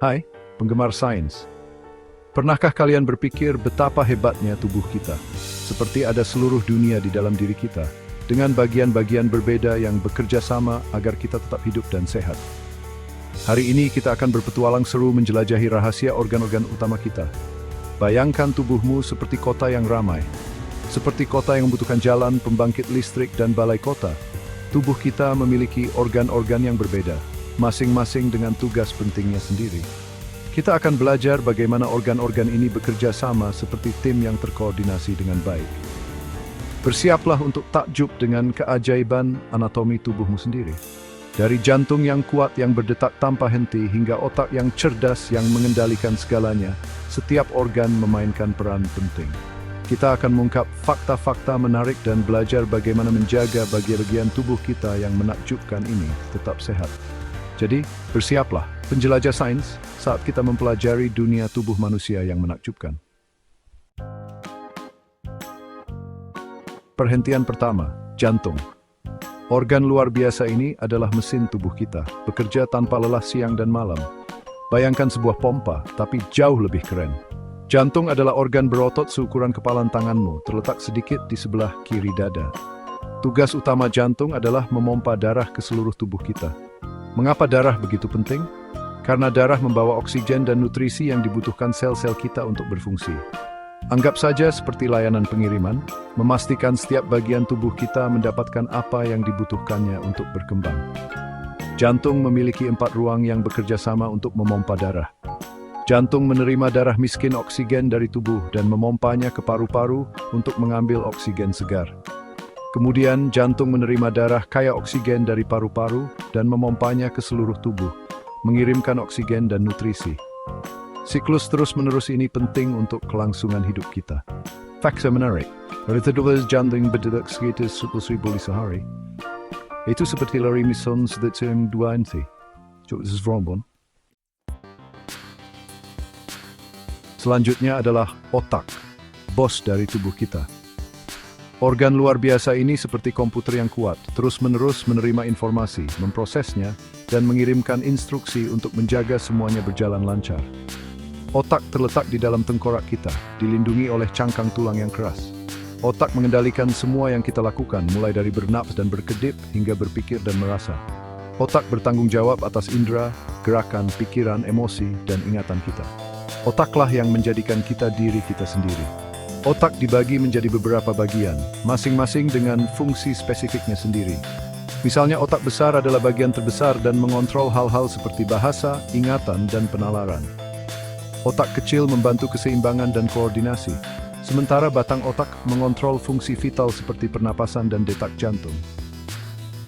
Hai, penggemar sains. Pernahkah kalian berpikir betapa hebatnya tubuh kita? Seperti ada seluruh dunia di dalam diri kita, dengan bagian-bagian berbeda yang bekerja sama agar kita tetap hidup dan sehat. Hari ini kita akan berpetualang seru menjelajahi rahasia organ-organ utama kita. Bayangkan tubuhmu seperti kota yang ramai. Seperti kota yang membutuhkan jalan, pembangkit listrik, dan balai kota. Tubuh kita memiliki organ-organ yang berbeda, masing-masing dengan tugas pentingnya sendiri. Kita akan belajar bagaimana organ-organ ini bekerja sama seperti tim yang terkoordinasi dengan baik. Bersiaplah untuk takjub dengan keajaiban anatomi tubuhmu sendiri. Dari jantung yang kuat yang berdetak tanpa henti hingga otak yang cerdas yang mengendalikan segalanya, setiap organ memainkan peran penting. Kita akan mengungkap fakta-fakta menarik dan belajar bagaimana menjaga bagian-bagian tubuh kita yang menakjubkan ini tetap sehat. Jadi, bersiaplah, penjelajah sains, saat kita mempelajari dunia tubuh manusia yang menakjubkan. Perhentian pertama, jantung. Organ luar biasa ini adalah mesin tubuh kita, bekerja tanpa lelah siang dan malam. Bayangkan sebuah pompa, tapi jauh lebih keren. Jantung adalah organ berotot seukuran kepalan tanganmu, terletak sedikit di sebelah kiri dada. Tugas utama jantung adalah memompa darah ke seluruh tubuh kita. Mengapa darah begitu penting? Karena darah membawa oksigen dan nutrisi yang dibutuhkan sel-sel kita untuk berfungsi. Anggap saja seperti layanan pengiriman, memastikan setiap bagian tubuh kita mendapatkan apa yang dibutuhkannya untuk berkembang. Jantung memiliki 4 ruang yang bekerja sama untuk memompa darah. Jantung menerima darah miskin oksigen dari tubuh dan memompanya ke paru-paru untuk mengambil oksigen segar. Kemudian, jantung menerima darah kaya oksigen dari paru-paru dan memompanya ke seluruh tubuh, mengirimkan oksigen dan nutrisi. Siklus terus-menerus ini penting untuk kelangsungan hidup kita. Fakta menarik, rata-rata jantung berdetak sekitar 10.000 sehari. Itu seperti lari mison sedang 2 NT. Coba serombon. Selanjutnya adalah otak, bos dari tubuh kita. Organ luar biasa ini seperti komputer yang kuat, terus-menerus menerima informasi, memprosesnya, dan mengirimkan instruksi untuk menjaga semuanya berjalan lancar. Otak terletak di dalam tengkorak kita, dilindungi oleh cangkang tulang yang keras. Otak mengendalikan semua yang kita lakukan, mulai dari bernapas dan berkedip hingga berpikir dan merasa. Otak bertanggung jawab atas indera, gerakan, pikiran, emosi, dan ingatan kita. Otaklah yang menjadikan kita diri kita sendiri. Otak dibagi menjadi beberapa bagian, masing-masing dengan fungsi spesifiknya sendiri. Misalnya otak besar adalah bagian terbesar dan mengontrol hal-hal seperti bahasa, ingatan, dan penalaran. Otak kecil membantu keseimbangan dan koordinasi, sementara batang otak mengontrol fungsi vital seperti pernapasan dan detak jantung.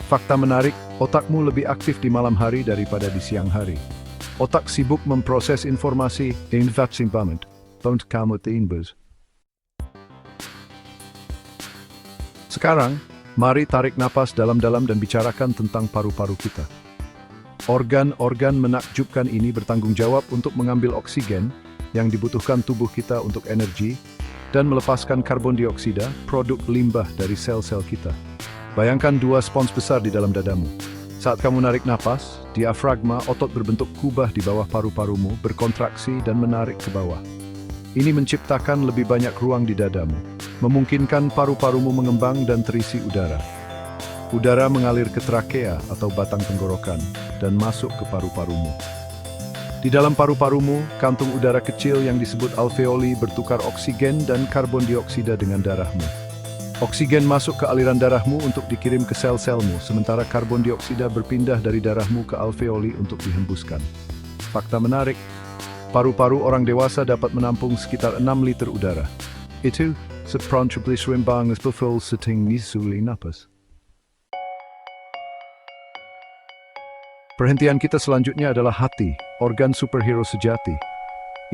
Fakta menarik, otakmu lebih aktif di malam hari daripada di siang hari. Otak sibuk memproses informasi, informasi banget, don't kamu timbers. Sekarang, mari tarik napas dalam-dalam dan bicarakan tentang paru-paru kita. Organ-organ menakjubkan ini bertanggung jawab untuk mengambil oksigen yang dibutuhkan tubuh kita untuk energi dan melepaskan karbon dioksida, produk limbah dari sel-sel kita. Bayangkan 2 spons besar di dalam dadamu. Saat kamu narik napas, diafragma, otot berbentuk kubah di bawah paru-parumu, berkontraksi dan menarik ke bawah. Ini menciptakan lebih banyak ruang di dadamu, memungkinkan paru-parumu mengembang dan terisi udara. Udara mengalir ke trakea atau batang tenggorokan dan masuk ke paru-parumu. Di dalam paru-parumu, kantung udara kecil yang disebut alveoli bertukar oksigen dan karbon dioksida dengan darahmu. Oksigen masuk ke aliran darahmu untuk dikirim ke sel-selmu, sementara karbon dioksida berpindah dari darahmu ke alveoli untuk dihembuskan. Fakta menarik, paru-paru orang dewasa dapat menampung sekitar 6 liter udara. Itu seperempat seimbang full setting nisuli napas. Perhentian kita selanjutnya adalah hati, organ superhero sejati.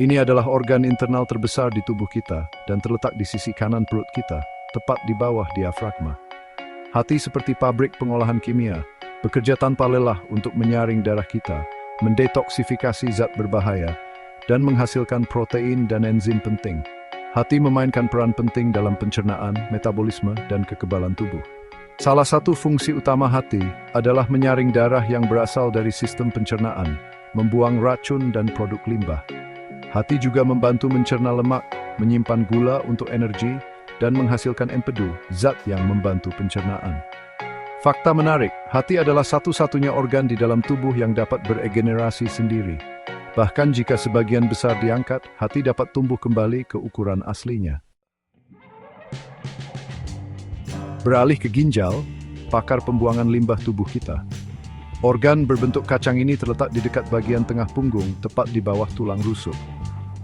Ini adalah organ internal terbesar di tubuh kita dan terletak di sisi kanan perut kita, tepat di bawah diafragma. Hati seperti pabrik pengolahan kimia, bekerja tanpa lelah untuk menyaring darah kita, mendetoksifikasi zat berbahaya, dan menghasilkan protein dan enzim penting. Hati memainkan peran penting dalam pencernaan, metabolisme, dan kekebalan tubuh. Salah satu fungsi utama hati adalah menyaring darah yang berasal dari sistem pencernaan, membuang racun dan produk limbah. Hati juga membantu mencerna lemak, menyimpan gula untuk energi, dan menghasilkan empedu, zat yang membantu pencernaan. Fakta menarik, hati adalah satu-satunya organ di dalam tubuh yang dapat beregenerasi sendiri. Bahkan jika sebagian besar diangkat, hati dapat tumbuh kembali ke ukuran aslinya. Beralih ke ginjal, pakar pembuangan limbah tubuh kita. Organ berbentuk kacang ini terletak di dekat bagian tengah punggung, tepat di bawah tulang rusuk.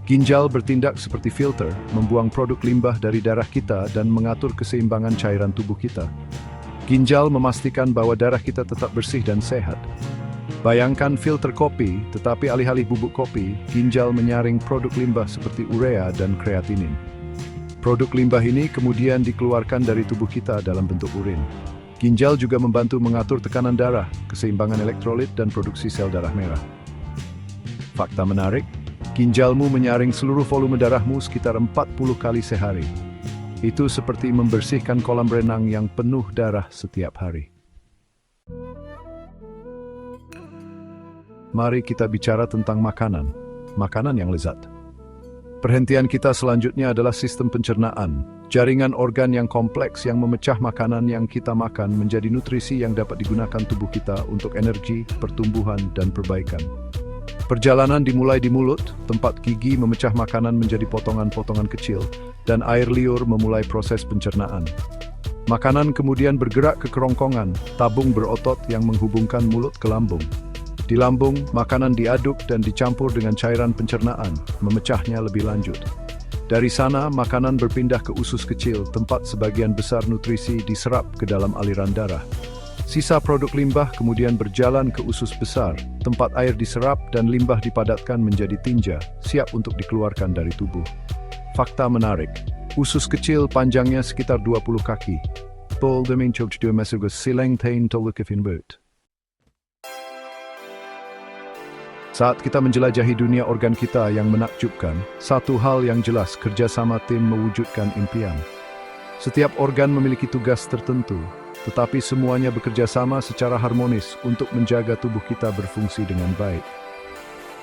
Ginjal bertindak seperti filter, membuang produk limbah dari darah kita dan mengatur keseimbangan cairan tubuh kita. Ginjal memastikan bahwa darah kita tetap bersih dan sehat. Bayangkan filter kopi, tetapi alih-alih bubuk kopi, ginjal menyaring produk limbah seperti urea dan kreatinin. Produk limbah ini kemudian dikeluarkan dari tubuh kita dalam bentuk urin. Ginjal juga membantu mengatur tekanan darah, keseimbangan elektrolit, dan produksi sel darah merah. Fakta menarik, ginjalmu menyaring seluruh volume darahmu sekitar 40 kali sehari. Itu seperti membersihkan kolam renang yang penuh darah setiap hari. Mari kita bicara tentang makanan yang lezat. Perhentian kita selanjutnya adalah sistem pencernaan, jaringan organ yang kompleks yang memecah makanan yang kita makan menjadi nutrisi yang dapat digunakan tubuh kita untuk energi, pertumbuhan, dan perbaikan. Perjalanan dimulai di mulut, tempat gigi memecah makanan menjadi potongan-potongan kecil, dan air liur memulai proses pencernaan. Makanan kemudian bergerak ke kerongkongan, tabung berotot yang menghubungkan mulut ke lambung. Di lambung, makanan diaduk dan dicampur dengan cairan pencernaan, memecahnya lebih lanjut. Dari sana, makanan berpindah ke usus kecil, tempat sebagian besar nutrisi diserap ke dalam aliran darah. Sisa produk limbah kemudian berjalan ke usus besar, tempat air diserap dan limbah dipadatkan menjadi tinja, siap untuk dikeluarkan dari tubuh. Fakta menarik, usus kecil panjangnya sekitar 20 kaki. Saat kita menjelajahi dunia organ kita yang menakjubkan, satu hal yang jelas, kerjasama tim mewujudkan impian. Setiap organ memiliki tugas tertentu, tetapi semuanya bekerja sama secara harmonis untuk menjaga tubuh kita berfungsi dengan baik.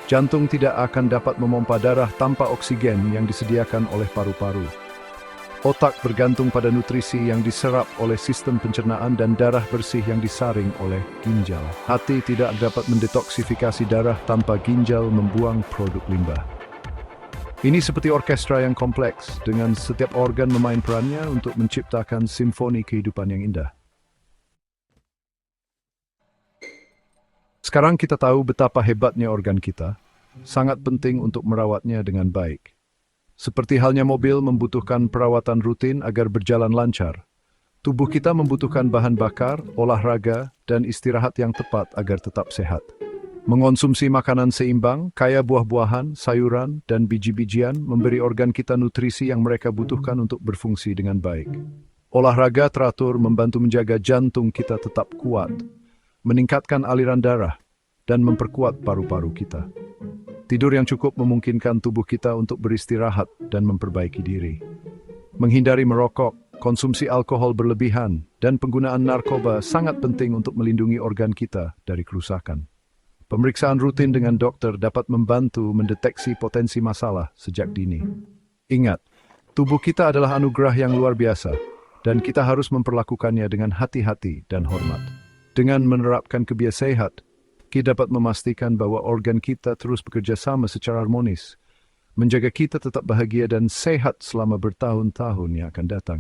Jantung tidak akan dapat memompa darah tanpa oksigen yang disediakan oleh paru-paru. Otak bergantung pada nutrisi yang diserap oleh sistem pencernaan dan darah bersih yang disaring oleh ginjal. Hati tidak dapat mendetoksifikasi darah tanpa ginjal membuang produk limbah. Ini seperti orkestra yang kompleks, dengan setiap organ memain perannya untuk menciptakan simfoni kehidupan yang indah. Sekarang kita tahu betapa hebatnya organ kita, sangat penting untuk merawatnya dengan baik. Seperti halnya mobil membutuhkan perawatan rutin agar berjalan lancar, tubuh kita membutuhkan bahan bakar, olahraga, dan istirahat yang tepat agar tetap sehat. Mengonsumsi makanan seimbang, kaya buah-buahan, sayuran, dan biji-bijian memberi organ kita nutrisi yang mereka butuhkan untuk berfungsi dengan baik. Olahraga teratur membantu menjaga jantung kita tetap kuat, meningkatkan aliran darah, dan memperkuat paru-paru kita. Tidur yang cukup memungkinkan tubuh kita untuk beristirahat dan memperbaiki diri. Menghindari merokok, konsumsi alkohol berlebihan, dan penggunaan narkoba sangat penting untuk melindungi organ kita dari kerusakan. Pemeriksaan rutin dengan dokter dapat membantu mendeteksi potensi masalah sejak dini. Ingat, tubuh kita adalah anugerah yang luar biasa, dan kita harus memperlakukannya dengan hati-hati dan hormat. Dengan menerapkan kebiasaan sehat, kita dapat memastikan bahwa organ kita terus bekerja sama secara harmonis, menjaga kita tetap bahagia dan sehat selama bertahun-tahun yang akan datang.